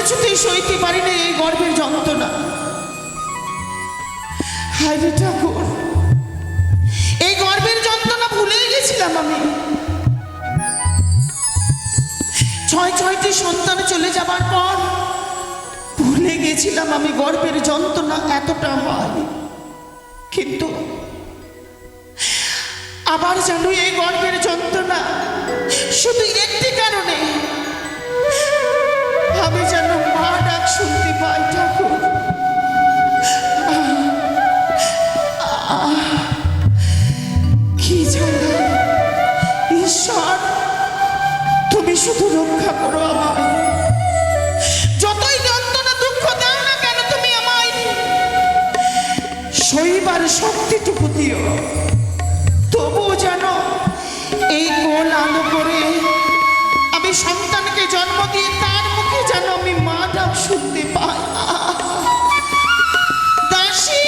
কিছুতেই সইতে পারি না এই গর্ভের যন্ত্রণা। হায় রে ঠাকুর, এই গর্ভের যন্ত্রণা ভুলেই গেছিলাম আমি। ছয়টি সন্তান চলে যাবার পর ভুলে গেছিলাম আমি গর্ভের যন্ত্রণা এতটা হয়। কিন্তু আবার জানো এই গর্ভের যন্ত্রণা শুধু একটি কারণে, আমি যেন মা ডাক শুনতে পাই। ঠাকুর, কি জানো ঈশ্বর, তুমি শুধু রক্ষা করো আমায়। যতই যন্ত্রণা দুঃখ দাও না কেন, তুমি আমায় সইবার শক্তিটুকু দিও। তবুও যেন এই কোল আলো করে আমি সন্তানকে জন্ম দিয়ে তার মুখে যেন আমি মা ডাক শুনতে পাই। দাসী,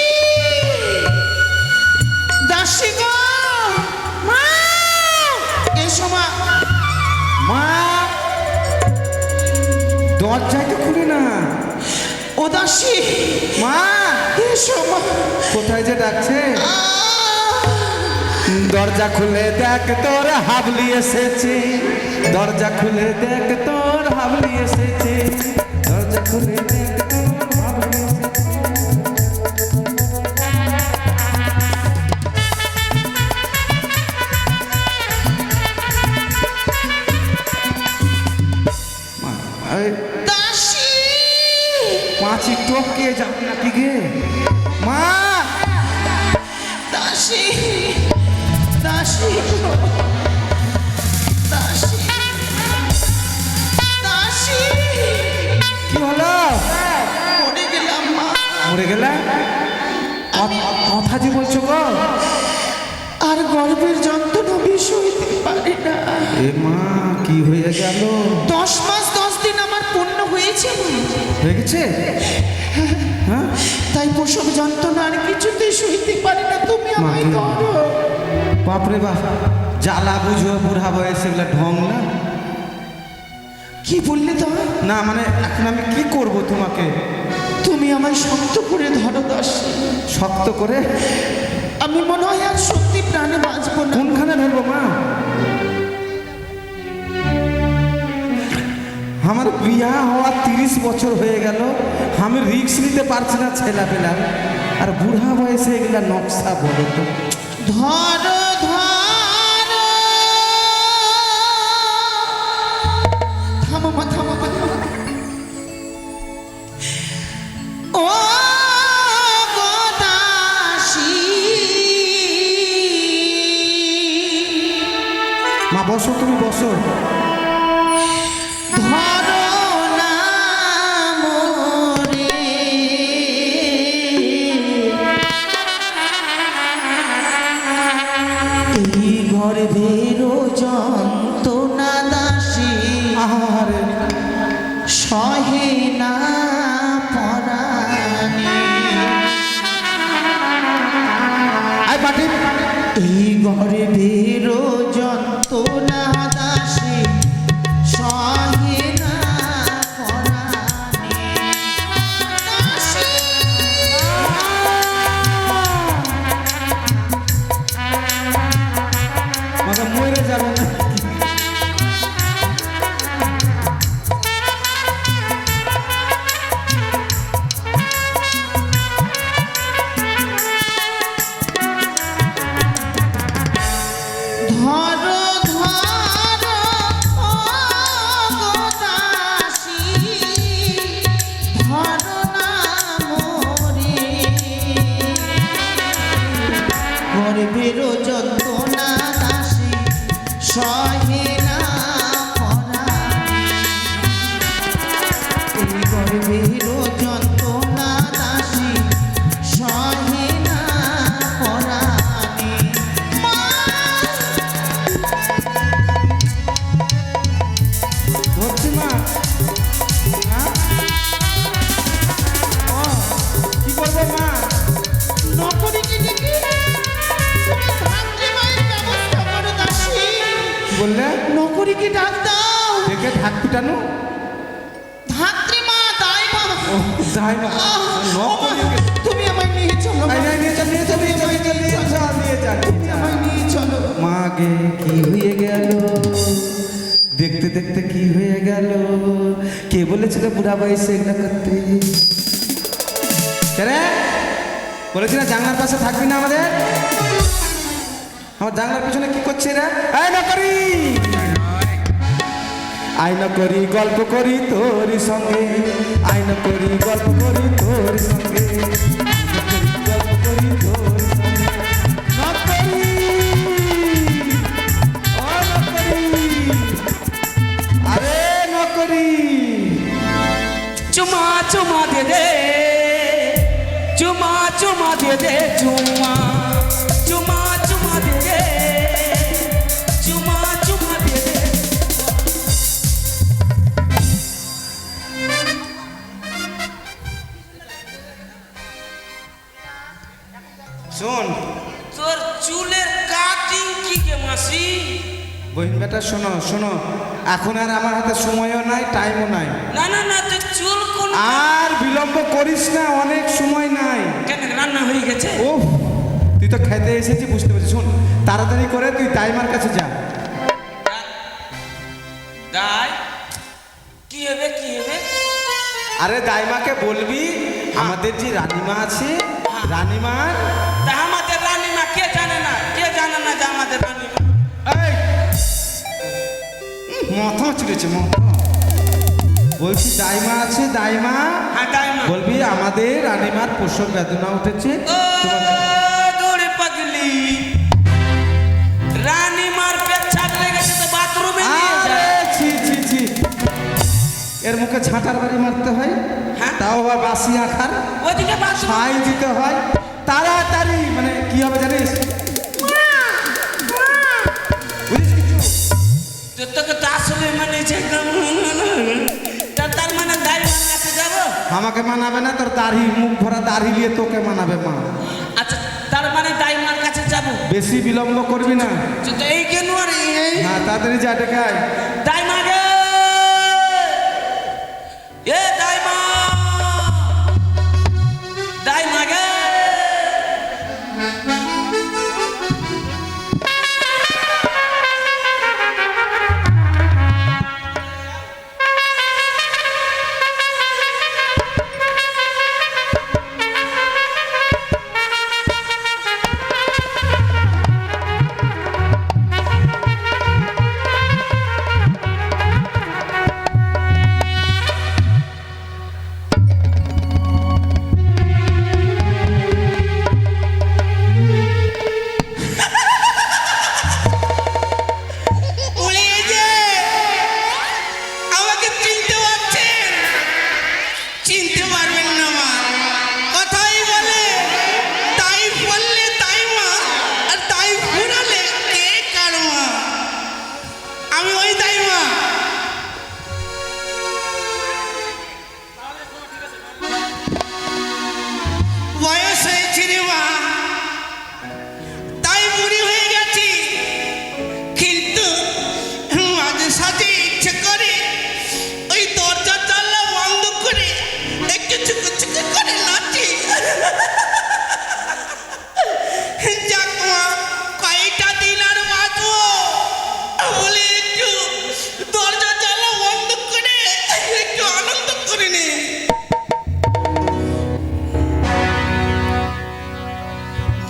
দাসী গো, মা এসো। মা, মা দরজায় তো খুলে না। ও দাসী, মা এসো। মা কোথায় যে ডাকছে? দরজা খুলে দেখ তোর হাবলি এসেছে, দরজা খুলে দেখ তোর হাবলি এসেছে, দরজা খুলে দেখ তোর হাবলি এসেছে। দাসী, পাঁচি টপকে যাবে নাকি গে? মা দাসী, দাসী, দাসী, দাসী, কি হলো? মরে গেলাম মা। মরে গেলে? কথা যে বলছো গো? আর গর্ভের যন্ত্রণা আমি সইতে পারি না। এ মা কি হয়ে গেল? 10 মাস 10 দিন আমার পূর্ণ হয়েছে। হয়ে গেছে? হ্যাঁ, তাই প্রসব যন্ত্রণা আর কিছুতেই সইতে পারি না, তুমি আমায় ধরো। বাপরে বাপ, জ্বালা বুঝো বুড়া বয়সে, এগুলা ঢং না। কি বললে তো? না মানে এখন আমি কি করব তোমাকে? তুমি আমায় শক্ত করে ধরো দাসী। শক্ত করে? আমি মনে হয় আর সত্যি প্রাণে বাঁচবো না। কোনখানে ধরবো মা? আমার বিয়া হওয়া 30 বছর হয়ে গেল, আমি রিস্ক নিতে পারছি না ছেলা পেলা, আর বুড়া বয়সে এগুলা নকশা বলো তো। ধরো ধরো, থামো মা, থামো মা, থামো। ও গো দাসী, মা বসো, তুমি বসো। ধরো না মোরে, এই গর্ভের যন্ত্রণা দাসী আহারে সহে না পরাণে। আয় পাটি। এই গর্ভের যন্ত্রণা দাসী সহে না পরাণে। দাসী, মানে মরে যাবে না? ধরো ধরো, ও গো দাসী, ধরো না মোরে, গর্ভের যন্ত্রণা দাসী সহে না পরাণে। এই গর্ভের যন্ত্রণা দাসী সহে না পরাণে। মা, ধরছি মা। হ্যাঁ? ও, কি করবো মা? নকরিকে ডেকে তুমি ধাত্রী মায়ের ব্যবস্থা করো দাসী। কি বললে? নকরিকে ডাক দাও। দেখে ঢাক পিটানো? ধাত্রী মা, দাইমা নক করি ওকে। তুমি আমায় নিয়ে চলো মা। এই নে, নিয়ে চল, নিয়ে চল, নিয়ে চল, নিয়ে চল, নিয়ে চল, নিয়ে চল, নিয়ে চল। আমায় নিয়ে চলো। মাগে কি হয়ে গেল, দেখতে দেখতে কি হয়ে গেল, কে বলেছিল বুড়া বয়সে এগুলো করতে? রে বলেছি না জানলার পাশে থাকবি না আমাদের? আমার জানলার পিছনে কি করছে রে? এই না করি আইনা করি গল্প করি তোর সঙ্গে, আইনা করি গল্প করি তোর সঙ্গে, গল্প করি তোর সঙ্গে। নকরি, ও নকরি, আরে নকরি। চুমা চুমা দে দে, চুমা চুমা দে দে, চুমা চুমা চুমা দে দে, চুমা চুমা দে দে। শোন তোর চুলের কাটিং কি গে মাসি? বহিন বেটা, শোনো শোনো, এখন আর আমার হাতে সময়ও নাই, টাইমও নাই। না না না, তোর চুল কোন? আর বিলম্ব করিস না, অনেক সময় নাই। কেন রান্না হয়ে গেছে? ও তুই তো খেতে এসেছি, বুঝতে পারছিস। শোন তাড়াতাড়ি করে তুই দাইমার কাছে যা। দাই কি হবে কি হবে? আরে দাইমাকে বলবি আমাদের যে রানীমা আছে, রানীমার তা আমাদের রানীমা কে জানে না? কে জানে না যে আমাদের রানীমা? এই মাথা চুরেছে মাথা। বলছি দাইমা আছে, দাইমা হ্যাঁ দাইমা বলবি আমাদের রানীমার প্রসব বেদনা উঠেছে, ও তোমাকে দৌড়ে পাগলি, রানীমার পেচ্ছাপ লেগেছে তো বাথরুমে নিয়ে যা। আরে ছি ছি ছি, এর মুখে ঝাঁটার বাড়ি মারতে হয়, হ্যাঁ? তাও আবার বাসি আখার ওইদিকে বাথরুম। ছাই দিতে হয় তাড়াতাড়ি। মানে কি হবে জানিস? বুঝিস কিছু? তোকে তো আসলে মানে তার মানে দাইমার কাছে যাবো? আমাকে মানাবে না, তোর দাড়ি মুখ ভরা দাড়ি নিয়ে তোকে মানাবে মা। আচ্ছা তার মানে দাইমার কাছে যাবো। বেশি বিলম্ব করবি না। তো এই কেন আর এই হ্যাঁ তাড়াতাড়ি যা, ডেকায়। দাইমা রে, এ দাইমা, দাইমা রে।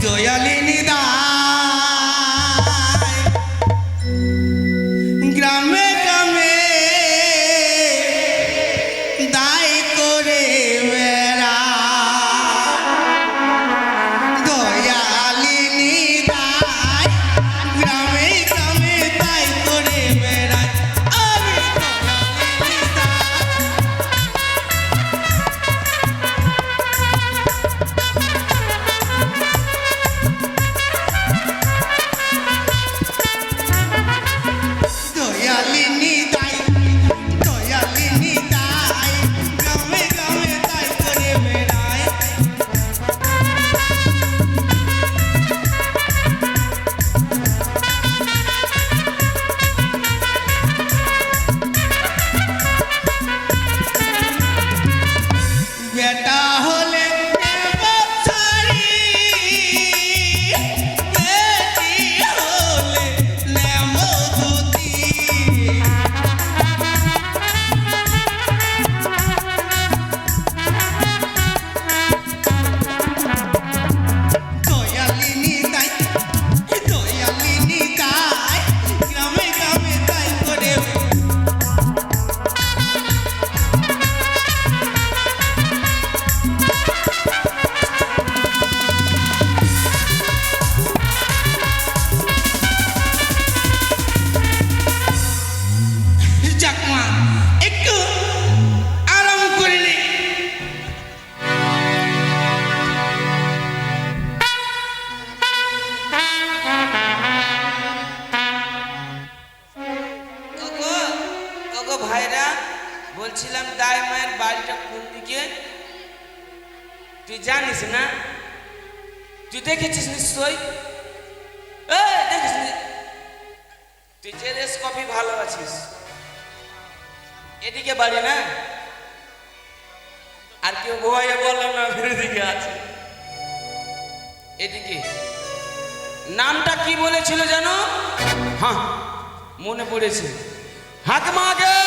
দয়ালিনী দায় গ্রামে গ্রামে দায় করে বেড়া, দয়ালিনী দায় গ্রামে গ্রামে দায় করে বেড়ায়। আমি দয়ালিনী দায়। তুই জানিস না, তুই দেখেছিস নিশ্চয়, দেখিস তুই যে রেস কফি ভালো আছিস, এদিকে বাড়ি না, আর কেউ ভয়ে বললো না এদিকে আছে, এদিকে নামটা কি বলেছিল জানো? হ্যাঁ মনে পড়েছে, হাকমা গে,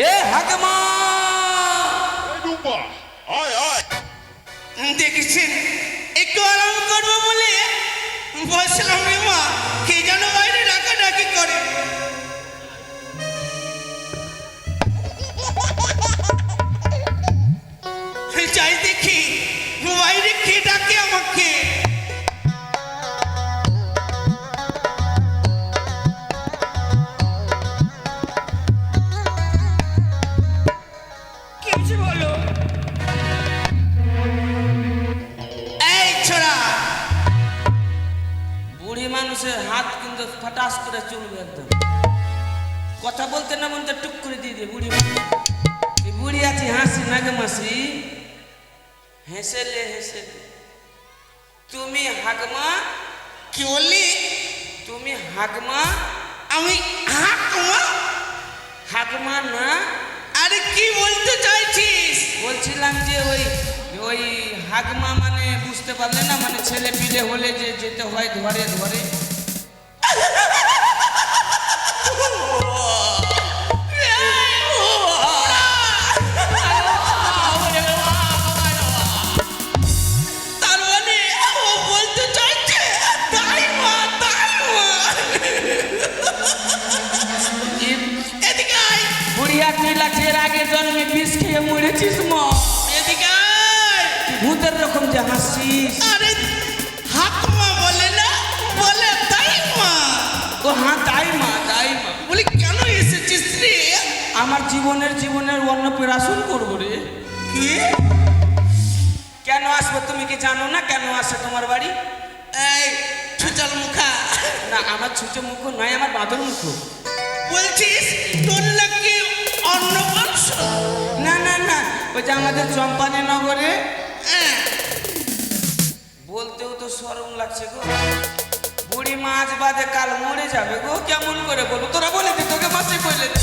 এ হাকমা। দেখেছেন একটু আরাম করবো বলে বসলাম রে মা, কে যেন বাইরে ডাকাডাকি করে। যাই দেখি বাইরে কে ডাকে আমাকে। কি বলো? এই ছোড়া, বুড়ি মানুষের হাত কিন্তু ফাটাস করে চলবে একদম, কথা বলতে না বলতে টুক করে দিয়ে দিয়ে বুড়ি মানুষ। এই বুড়ি আছে হাসি নাগে মাসি, হেসেলে হেসেলে। তুমি হাকমা? কি বললি? তুমি হাকমা? আমি হাকমা? হাকমা না, আরে কি বলতে চাইছিস? বলছিলাম যে ওই ওই হাকমা মানে বুঝতে পারলে না, মানে ছেলে পিলে হলে যে যেতে হয় ধরে ধরে। তার মানে ও বলতে চাইছে তাই মা, তাই মা। এদিকে আয়, বুড়িয়া তুই লাগছে এর আগে জন্মে বিষ খেয়ে মরেছিস মা, এদিকে আয়। ভূতের রকম যে হাসিস। আরে হাকমা বলে না, বলে তাই মা। ও হ্যাঁ তাই মা, তাই মা। বলি কেন এসেছিস রে? আমার জীবনের অন্নপ্রাশন করবো রে। কি? কেন আসবো তুমি কি জানো না? কেন আসে তোমার বাড়ি? এই ছুচাল মুখা, না আমার ছুঁচো মুখ নয়, আমার বাঁদর মুখ। বলছিস তোর নাকি অন্নপ্রাশ? না না না, ওই যে আমাদের চম্পানি নগরে, বলতেও তো শরম লাগছে গো, বুড়ি মাছ বাদে কাল মরে যাবে গো, কেমন করে বলবো? তোরা বলে দে, তোকে মাসে বলে দে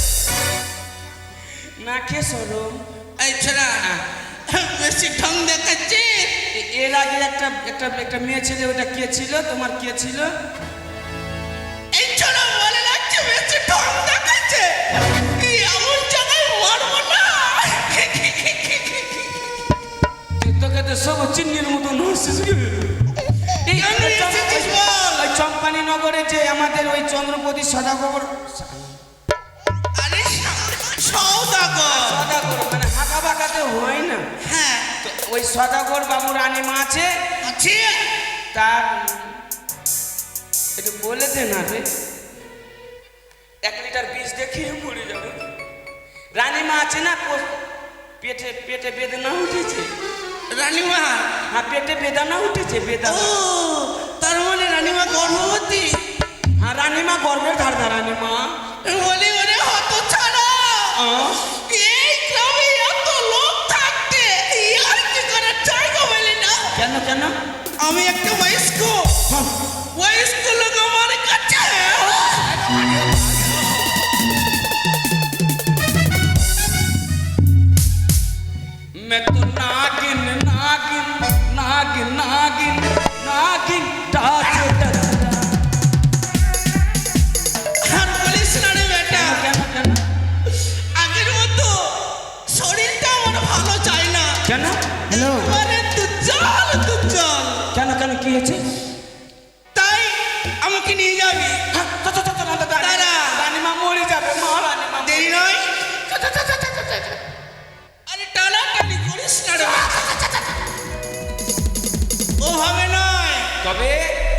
না, কে শরম? এই ছেড়া বেশি ঢং দেখাচ্ছে। এর আগে একটা একটা একটা মেয়ে ছিল, ওটা কে ছিল? তোমার কে ছিল? এই ছেড়া বলে লাগছে বেশি ঢং দেখাচ্ছে, এই এমন জায়গায় মারবো না। তোকে তো সব চিন্নির মতন হাসিস। এই কেন এসেছিস বল? ওই চম্পানি নগরে যে আমাদের ওই চন্দ্রপতি সদাগর, আরে সওদাগর। সদাগর মানে হাঁকা বাঁকাতে হয় না, হ্যাঁ তো ওই সদাগর বাবু রানীমা আছে, আছে। তার একটু বলে দে না রে, 1 লিটার বিষ দেখিয়ে মরে যাবে। রানীমা আছে না, পেটে পেটে বেদনা উঠেছে। রানীমা? হ্যাঁ পেটে বেদনা উঠেছে, ও বেদনা। তার মানে রানীমা গর্ভবতী? হ্যাঁ রানীমা গর্বের ধার ধার রানীমা। বলি ওরে হত ছাড়া, এই গ্রামে এত লোক থাকতে আর কি করার জায়গা বলি না। কেন কেন? আমি একটা বয়স্ক লোক আমার কাছে। मैं तो नागिन नागिन नागिन नागिन नागिन डांस डरता। আর বলিস না রে বেটা, কেন কেন আগের মতো শরীরটা আমার ভালো চাই না। কেন? হ্যালো, আরে তুই চল। কেন কেন কি হয়েছে? তাই আমাকে নিয়ে যাবি? দাঁড়া। রানীমা মরে যাবে মা, রানীমা দেরি নয়। আরে টানাটানি করিস না রে। ও হবে নয়, তবে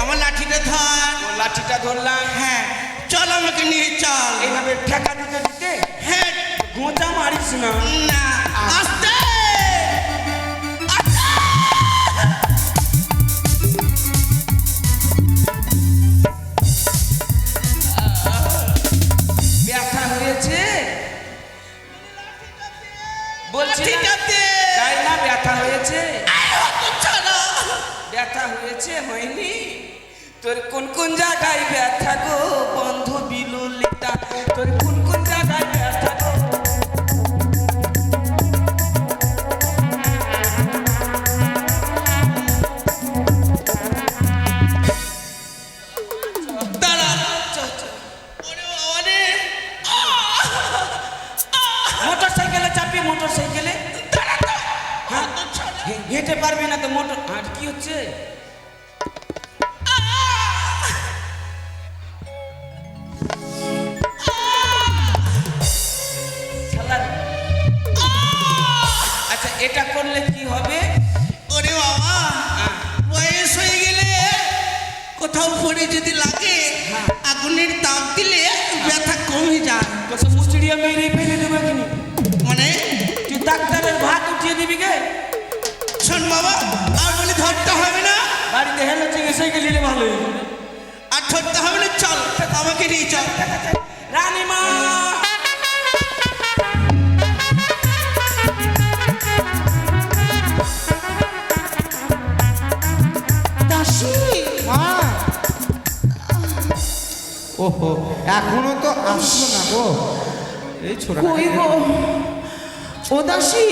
আমার লাঠিটা ধর। ও লাঠিটা ধরলাম, হ্যাঁ চল আমাকে নিয়ে চল। এইভাবে ঠেকা দিতে দিতে হ্যাঁ গোঁচা মারিস না। না আস্তে। ব্যথা হয়েছে বলছি ঠিক আছে। হয়েছে হয়নি তোর কোন কোন জায়গায় ব্যথা গো বন্ধ বিলুলিটা তোর কোন কোন জায়গায় ব্যথা গো দাঁড়া চল, চল। ওরে বাবা রে মোটরসাইকেলে চাপি মোটরসাইকেলে দাঁড়া তো হ্যাঁ হেঁটে পারবি না তো মোটর আর কি হচ্ছে শালা। আচ্ছা এটা করলে কি হবে ওরে বাবা বয়স হয়ে গেলে কোথাও পড়ে যদি লাগে আগুনের তাপ দিলে ব্যথা কমে যায় তোকে মুচড়িয়ে মেরে ফেলে দেবে কিনি মানে তুই ডাক্তারের ভাত উঠিয়ে দিবি গে শোন বাবা আর বলি ধরতে হবে না বাড়িতে হেলে চিকিৎসা গেলে ভালো হইবে। আর ধরতে হবে না চল আমাকে নিয়ে চল রানীমা দাসী মা ওহো এখনো তো আসলো না গো এই ছোট কই গো ও দাসী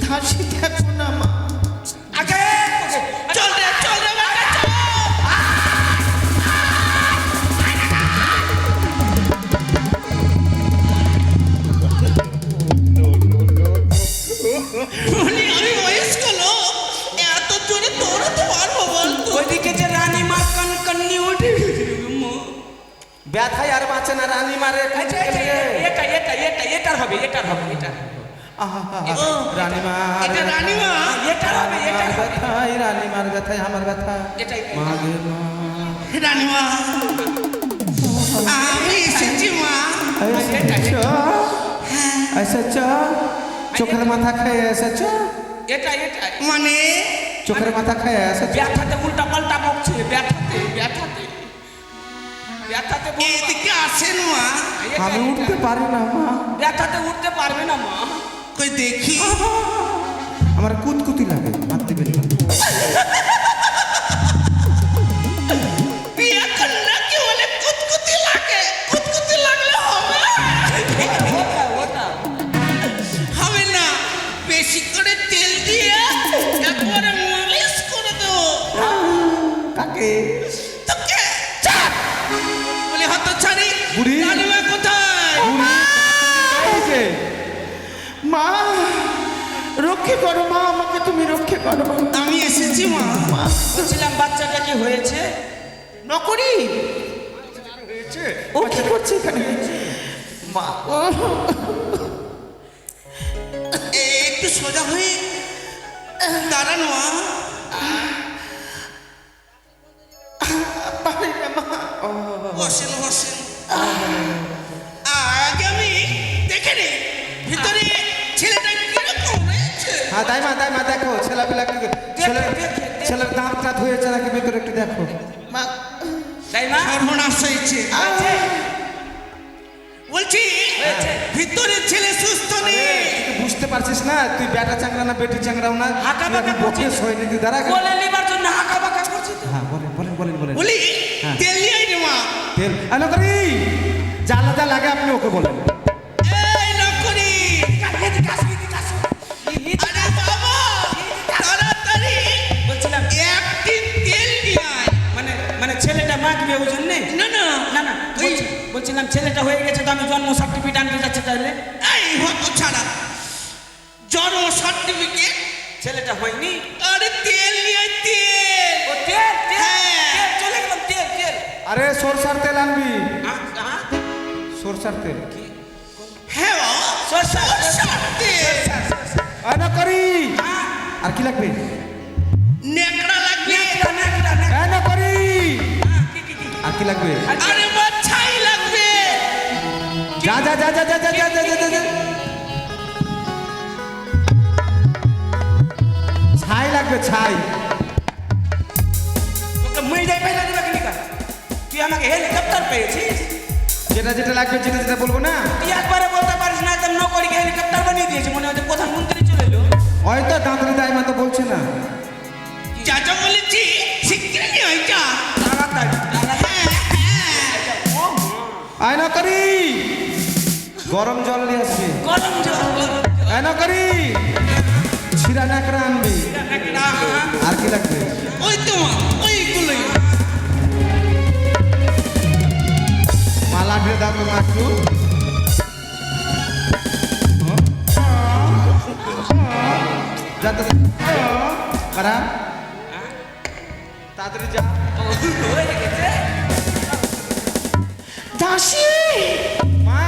দাসী দেখো না মা আগে চল রে বাবা, চল। বলি, আমি বয়স্ক লোক, এত জোরে দৌড়াতে পারবো বলতো? ওইদিকে যে রানীমা কনকন্নি উঠে ব্যথায় আর বাঁচে না রানী মারে আচ্ছা, আচ্ছা, এটার হবে এটার রানীমা এটা রানীমা? এটার হবে ব্যথায় রানীমার ব্যথায় আমার ব্যথা এটাই মা গে মা রানীমা আমি এসেছি মা এসেছ চোখের মাথা খেয়ে এসেছ এটাই মানে চোখের মাথা খেয়ে এসেছ ব্যথাতে উল্টা পাল্টা বকছে ব্যথাতে বকছে। এদিকে আসেন মা আমি উঠতে পারি না মা ব্যথাতে উঠতে পারবে না মা কই দেখি আমার কুতকুতি লাগে মারতে বেরি বিয়ে করলে কি বলে কুতকুতি লাগে কুতকুতি লাগলে হবে হবে না বেশি করে তেল দিয়ে একবারে মালিশ করে দেবো কাকে তোকে চাপ বলে হত ছাড়ি বুড়ি। রানীমা কোথায় এই যে মা রক্ষে করো মা আমাকে তুমি রক্ষে করো আমি এসেছি মা বলছিলাম বাচ্চাটা কি হয়েছে নকরি ও কি করছে এখানে মা একটু সোজা হয়ে দাঁড়ানো মা পারি না মা বসেন আগে আমি দেখে নে ভিতরে ছেলেটা কিরকম হয়েছে হ্যাঁ তাই মা দেখো ছেলেপিলা ছেলের দাঁত টাত হয়েছে নাকি ভেতরে একটু দেখো মা তাই মা সর্বনাশ হয়েছে বলছি হয়েছে। ভিতরে ছেলে সুস্থ নেই তুই বুঝতে পারছিস না তুই বেটা চাংড়া না বেটি চাংড়াও না হাঁকা বাঁকা বকে করছিস। সইনি তুই দাঁড়া বলে নিবার জন্য হাঁকা বাঁকা করছি তো। হ্যাঁ বলেন বলি হ্যাঁ। তেল নিয়ে আয় রে মা তেল আলো করি যা লাগে আপনি ওকে বলেন এই নকরি আরে বাবা তাড়াতাড়ি বলছিলাম একটি তেল নিয়ে আয় মানে ছেলেটা মাখবে ওই জন্যে না না বলছিলাম ছেলেটা হয়ে গেছে তো আমি জন্ম সার্টিফিকেট আনতে যাচ্ছি তাহলে এই হত ছাড়া জন্ম সার্টিফিকেট ছেলেটা হয়নি আরে তেল নিয়ে আয় তেল ও তেল হ্যাঁ। চলে গেলাম তেল আরে সরষার তেল আনবি হ্যাঁ? সরষার তেল হ্যাঁ বাবা সরষার তেল আলো করি হ্যাঁ। আর কি লাগবে নেকড়া লাগবে আলো করি আর কি লাগবে আরে মা ছাই লাগবে যা ছাই লাগবে ছাই তোকে মেয়ে ফেলে দেবে কিনিকা তুই আমাকে হেলিকপ্টার পেয়েছিস যেটা লাগবে যেটা বলবো না তুই একবারে বলতে পারিস না একদম নকরিকে হেলিকপ্টার বানিয়ে দিয়েছে মনে হচ্ছে প্রধানমন্ত্রী চলে এলো হয়তো দাঁতরে দায় মতো বলছে না চাচা আয় না করি গরম জল নিয়ে আসবি গরম জল আয় না করি ছিড়া নাকড়া আনবি আর কি লাগবে ওই তো মা ওইগুলোই মালা দিয়ে দাও তোমার একটু যাতে কারা তাড়াতাড়ি যা হয়ে গেছে দাসী মা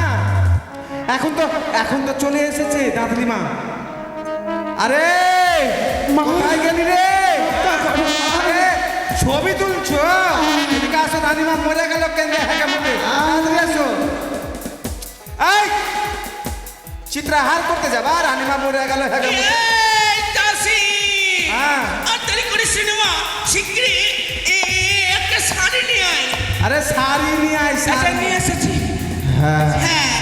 এখন তো চলে এসেছে দাদরি মা আরে মা। কোথায় গেলি রে আরে ছবি তুলছো এদিকে আসো দাদিমা মরে গেল কেন দেখা মধ্যে তাড়াতাড়ি আসো এই চিত্রাহার করতে যাবা রানীমা মরে গেল হ্যাঁ এই দাসী হ্যাঁ। আর দেরি করে সিনেমা শিগগিরই একটা শাড়ি নিয়ে আয় আরে শাড়ি নিয়ে আয় এটা শাড়ি নিয়ে এসেছি হ্যাঁ হ্যাঁ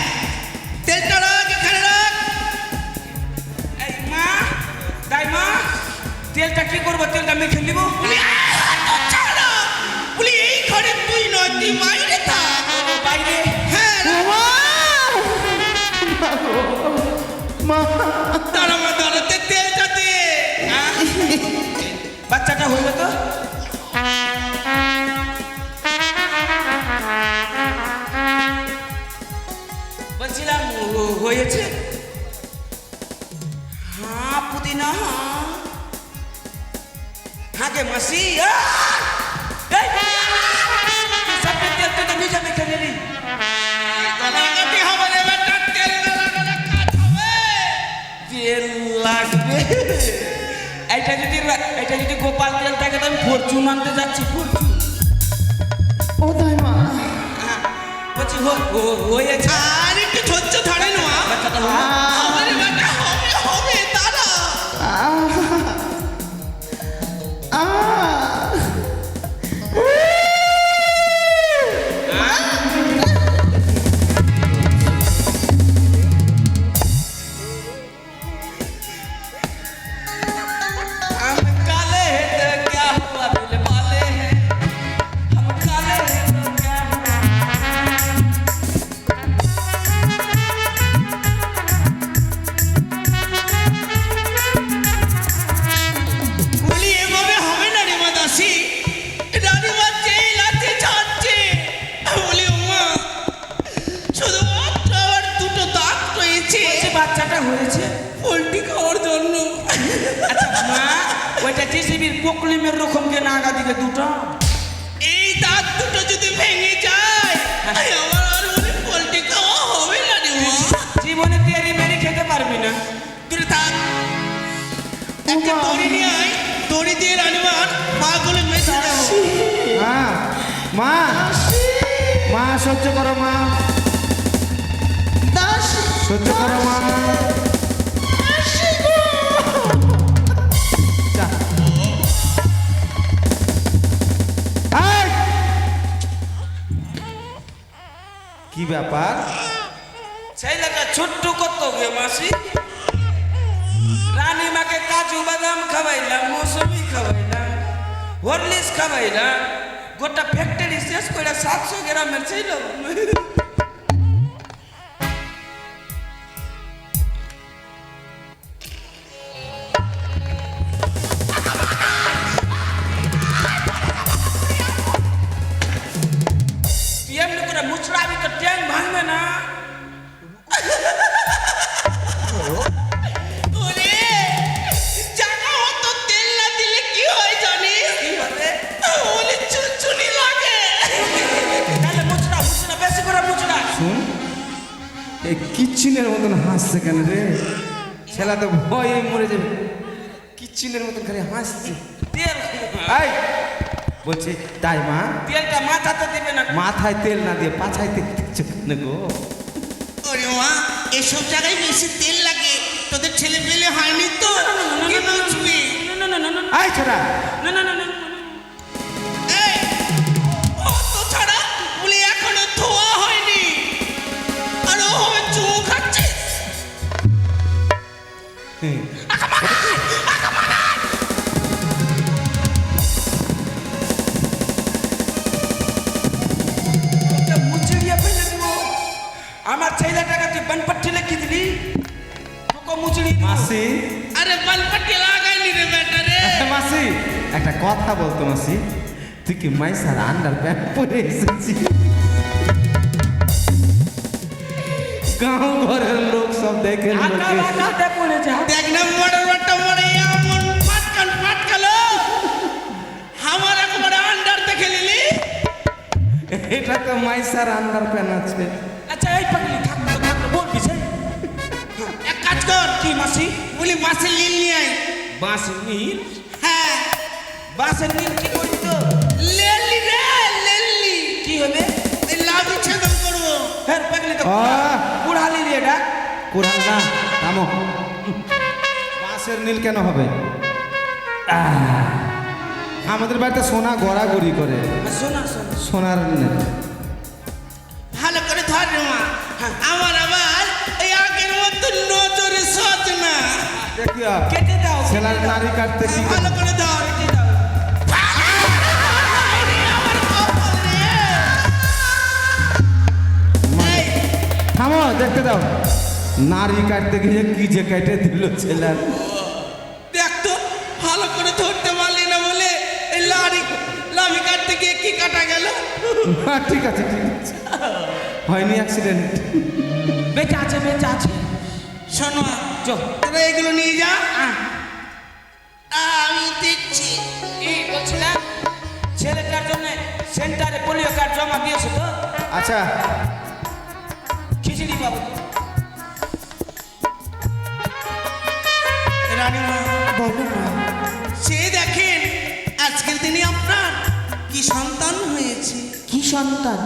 তেলটা রাখ এখানে রাখ এই মা তাই মা তেলটা কি করবো তেলটা মেখে নিব বলি এই ঘরে তুই নয় তুই বাইরে থাক বাইরে হ্যাঁ মা দাঁড়া মা দাঁড়াতে তেলটা দে হ্যাঁ? বাচ্চাটা হইলো তো বলছিলাম হয়েছে হ্যাঁ পুদিনা হ্যাঁ গে মাসি নিজে মেখে নিলি তেল লাগবে এটা যদি গোপাল তেল থাকে তো আমি ফরচুন আনতে যাচ্ছি ফরচুন ও তাই মা বলছি হয়েছে আর একটু ধৈর্য ধরে নেওয়া বাচ্চাটা হবে হবে দাঁড়া हम काले हैं तो क्या हुआ दिल वाले हैं हम काले हैं तो क्या हुआ বলি এভাবে হবে না রে মা দাসী রানীমা যেই লাথি ছাড়ছে বলি ওমা শুধু আর দুটো দাঁত রয়েছে বাচ্চাটা হয়েছে পোলট্রি খাওয়ার জন্য আচ্ছা মা ওইটা জিসিবির পকলিমের রকমকে নাগা দিকে দুটো এই দাঁত দুটো যদি ভেঙে যায় আমার আর বলি পোলট্রি খাওয়া হবে না রে মা জীবনে তেরি মেরি খেতে পারবি না দূরে থাক একটা দড়ি নিয়ে আয় দড়ি দিয়ে রানীমার পা গুলো মেশে দাও হ্যাঁ মা মা সহ্য করো মা দাসী সহ্য করো মা যা। এই! কি ব্যাপার ছেলেটা ছোট্ট কত গে মাসি রানীমাকে কাজু বাদাম খাওয়াইলাম মৌসুমি খাওয়াইলাম হরলিক্স খাওয়াইলাম গোটা ফ্যাক্টরি শেষ করে 700 গ্রামের ছিল এমনি করে মুচড়াবি তো ট্যাং ভাঙবে না ওরে জানা হতো তেল না দিলে কি হয় জানিস কি হবে ওলে চুনচুনি লাগে তাহলে মুচড়া বেশি করে মুচড়া শুন এই কিচ্ছিনের মতন হাসছে কেন রে ছেলা তো ভয়ে মরে যাবে কিচ্ছিনের মতন খালি হাসছে তেল এই বলছি তাই মা তেলটা মাথাতে দিবে না মাথায় তেল না দিয়ে পাছায় তেল দিচ্ছ কেন গো ওরে মা এসব জায়গায় বেশি তেল লাগে তোদের ছেলে পেলে হয়নি তো কি বুঝবি আয় ছোড়া না না না না এই ও তো ছাড়া বলি এখনো ধোয়া হয়নি আর ও হবে চুমু খাচ্ছে মুচড়িয়ে ফেলে দেবো একটা কথা বলতো মাসি, তুই কি মাইসার আন্ডার প্যান্ট পরে এসেছিস? গাঁও ঘরের লোক সব দেখে আঁকা বাঁকাতে পড়ে যা। দেখ না মোড়ের বাট্টা মোড়ে এমন ফাটকালো আমার একেবারে আন্ডার দেখে নিলি। এটা তো মাইসার আন্ডার প্যান্ট আছে। আচ্ছা এই পাগলি থাকতো বলবি সে এক কাজ কর, কি মাসি? বলি মাছের লীল নিয়ে আয়। বাঁশের নীল? হ্যাঁ বাঁশের নীল কি করতো? লেলি রে লেলি, কি হবে? এই লাভ ছেদন করবো। হ্যাঁ পাগলি তো আহ! কুড়ালি রে এটা। কোরআন না থামো, বাঁশের নীল কেন হবে? আমাদের বাড়িতে সোনা গড়াগড়ি করে, শোনা শোনা সোনার নীল। ভালো করে ধর রে মা, আমার আবার এই আগের মতো নজরে সজ না। দেখিয়া কেটে দাও ছেলার নারী কাটতে কি ভালো করে ধর। কেটে দাও। আরে আমার কপাল রে। এই, থামো, দেখতে দাও। নারী কাটতে গিয়ে কি যে কেটে দিল ছেলার। দেখ তো ভালো করে ধরতে পারলি না বলে এই লামি কাটতে গিয়ে কি কাটা গেল। ঠিক আছে ঠিক আছে, হয়নি অ্যাক্সিডেন্ট। বেঁচে আছে বেঁচে আছে। শোনো চল। তোরা এগুলো নিয়ে যা, আমি দেখছি। কি বলছিলাম, ছেলেটার জন্য সেন্টারে পোলিও কার্ড জমা দিয়েছে তো? আচ্ছা খিচুড়ি বাবু রানীমা বলো মা, সে দেখেন আজকের দিনে আপনার কি সন্তান হয়েছে। কি সন্তান?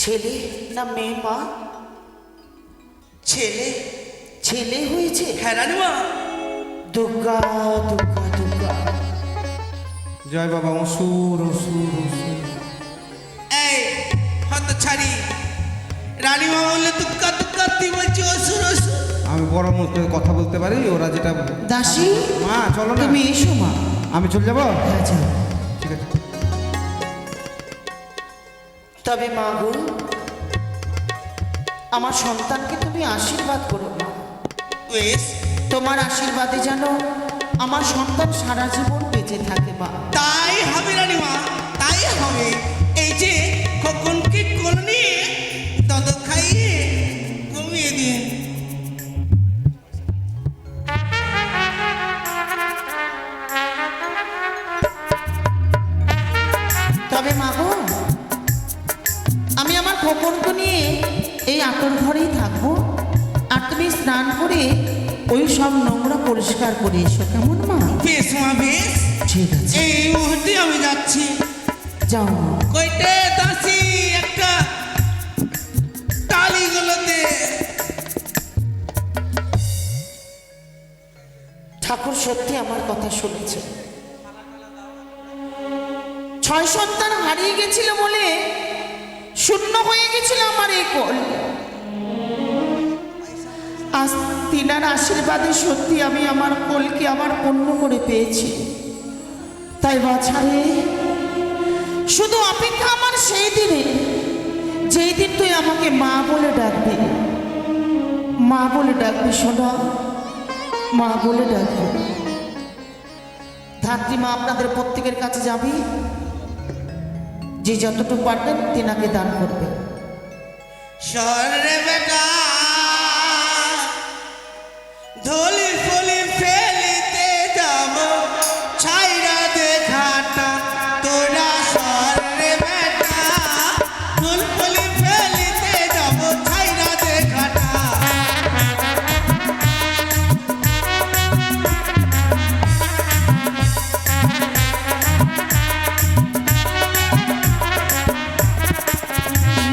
ছেলে না মেয়ে মা? ছেলে। ছেলে হয়েছে? হ্যাঁ রানীমা। দুর্গা দুর্গা দুর্গা। জয় বাবা, অসুর অসুর অসুর। এই হত ছাড়ি, রানীমা বললে তুক্কা তুক্কা তুই বলছি অসুর অসুর। আমি বড় মুখে কথা বলতে পারি, ওরা যেটা দাসী মা চলো না, তুমি এসো মা। আমি চলে যাবো। হ্যাঁ যাও। ঠিক আছে। তবে মা গো, আমার সন্তানকে তুমি আশীর্বাদ করো মা। বেশ, তোমার আশীর্বাদে যেন আমার সন্তান সারা জীবন বেঁচে থাকে মা। তাই হবে রানীমা, তাই হবে। এই যে খোকনকে কোল নিয়ে দদ খাইয়ে ঘুমিয়ে দিয়ে। তবে মা গো, আমি আমার খোকনকে নিয়ে এই আতর ঘরেই থাকবো, আর তুমি স্নান করে ওই সব নোংরা পরিষ্কার করে এসো, কেমন মা? বেশ মা বেশ, ঠিক আছে, এই মুহূর্তে আমি যাচ্ছি। যাও মা। কইটে দাসি একটা টালিগুলোতে। ঠাকুর সত্যি আমার কথা শুনেছে। 6 সন্তান হারিয়ে গেছিল বলে শূন্য হয়ে গেছিল আমার এই কোল। আজ তিনার আশীর্বাদে সত্যি আমি আমার কোলকে আমার পূর্ণ করে পেয়েছি। তাই বাছারে, শুধু অপেক্ষা আমার সেই দিনে, যেই দিন তুই আমাকে মা বলে ডাকবি, মা বলে ডাকবি, শোনা, মা বলে ডাকবি। ধাত্রী মা আপনাদের প্রত্যেকের কাছে যাবি, যে যতটুকু পারবেন তেনাকে দান করবে। শহরে বেটা ধুলি ফুলি ফেলিতে যাব, ছাইরা দেখাটা তোরা। শহরে বেটা ধুল ফুলি ফেলিতে যাব, ছাইরা দেখাটা।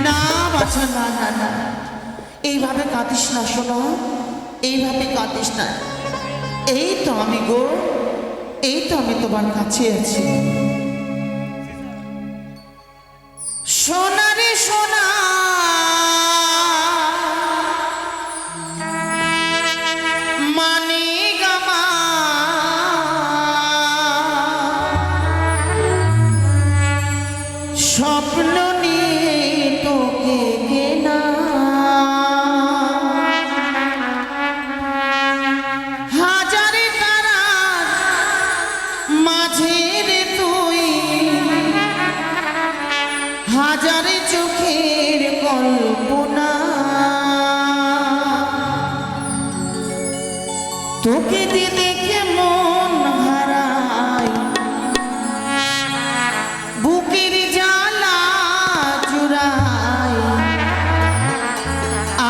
না বাছা, না না না, এইভাবে কাঁদিস না শোনো, এইভাবে কাঁদিস না। এই তো আমি গো, এই তো আমি তোমার কাছে আছি। সোনা রে সোনা, মানে গামা, স্বপ্ন নিয়ে তোকে কেনা, হাজারে তারা মাঝে রে তুই হাজারে চোখের কল্পনা, তোকে দেখে মন হারাই, বুকের জ্বালা জুড়াই,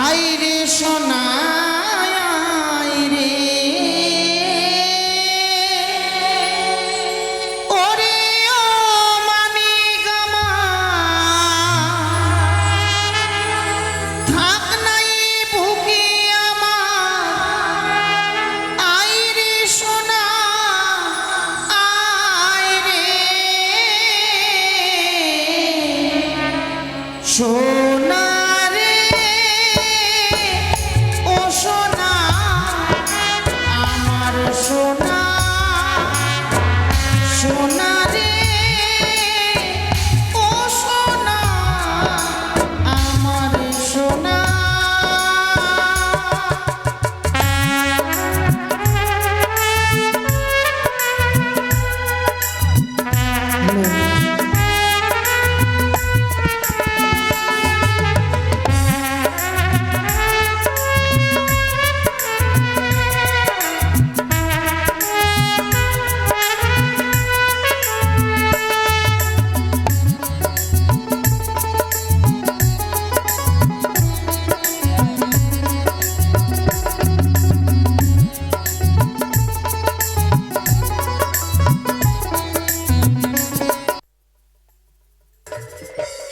আই রে সোনা আই রে, ওরে ও মানিক আমার, থাক নাই বুকে আমার, আই রে সোনা আই রে, সোনা রে ও সোনা আমার সোনা, সোনা রে ও সোনা আমার সোনা।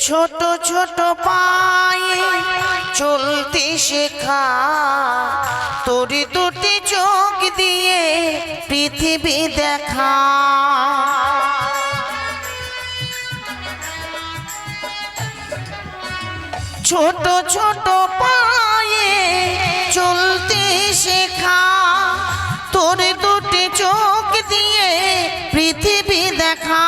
ছোট ছোট পায়ে চলতে শেখা, তোর দুটি চোখ দিয়ে পৃথিবী দেখা, ছোট ছোট পায়ে চলতে শেখা, তোর দুটি চোখ দিয়ে পৃথিবী দেখা,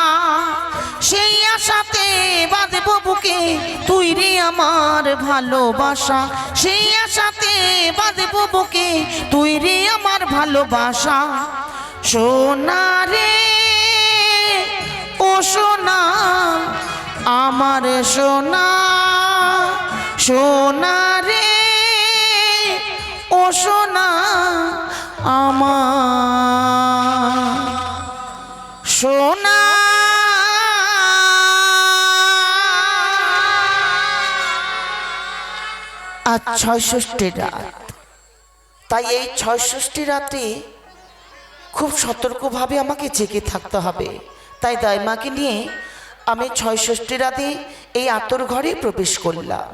সেই আশাতে বাঁধব বুকে তুই রে আমার ভালোবাসা, সেই আশাতে বাঁধব বুকে তুই রে আমার ভালোবাসা, সোনা রে ও সোনা আমার সোনা, সোনা রে ও সোনা আমার সোনা। আজ ৬৬ রাত, তাই এই ৬৬ রাতে খুব সতর্কভাবে আমাকে জেগে থাকতে হবে। তাই দাইমাকে নিয়ে আমি ৬৬ রাতে এই আতর ঘরে প্রবেশ করলাম।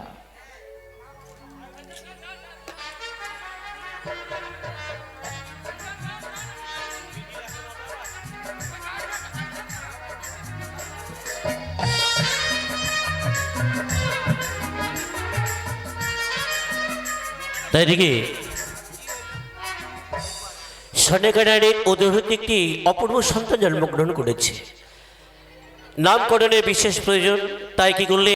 তাই দেখি সনেকানারের উদরতে একটি অপূর্ব সন্তান জন্মগ্রহণ করেছে। নামকরণের বিশেষ প্রয়োজন, তাই কি করলে